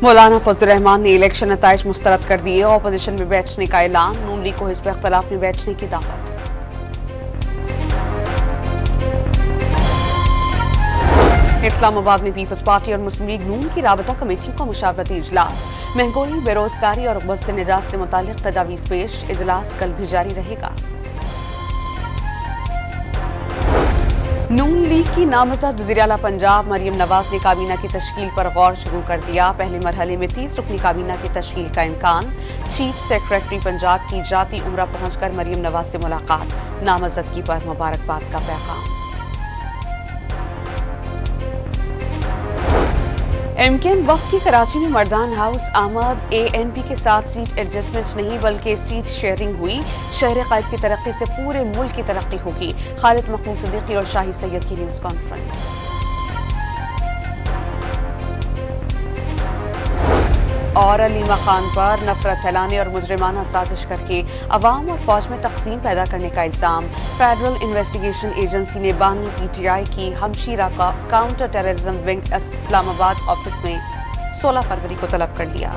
मौलाना फजल रहमान ने इलेक्शन नताइज मुस्तरद कर दिए। ऑपोजिशन में बैठने का ऐलान। नून लीग को हिज़्ब इख्तिलाफ में बैठने की दावत। इस्लामाबाद में पीपल्स पार्टी और मुस्लिम लीग नून की राबता कमेटियों का मुशावरती इजलास। महंगाई, बेरोजगारी और गुर्बत से निजात से मुतालिक तजावीज़ पेश। इजलास कल भी जारी रहेगा। नून लीग की नामजद वज़ीर आला पंजाब मरियम नवाज ने काबीना की तश्कील पर गौर शुरू कर दिया। पहले मरहले में 30 रुकनी काबीना की तश्कील का इम्कान। चीफ सेक्रेटरी पंजाब की जाती उम्रा पहुंचकर मरियम नवाज से मुलाकात। नामजदगी पर मुबारकबाद का पैगाम। एमकेएम वक्त की कराची में मर्दान हाउस आमद। एएनपी के साथ सीट एडजस्टमेंट नहीं बल्कि सीट शेयरिंग हुई। शहर कायद की तरक्की से पूरे मुल्क की तरक्की होगी। खालिद मखदूम सिद्दीकी और शाही सैयद की न्यूज कॉन्फ्रेंस। और अलीमा खान पर नफरत फैलाने और मुजरिमाना साजिश करके अवाम और फौज में तकसीम पैदा करने का इल्जाम। फेडरल इन्वेस्टिगेशन एजेंसी ने बानी पीटीआई की हमशीरा का counter terrorism wing Islamabad office में 16 फरवरी को तलब कर लिया।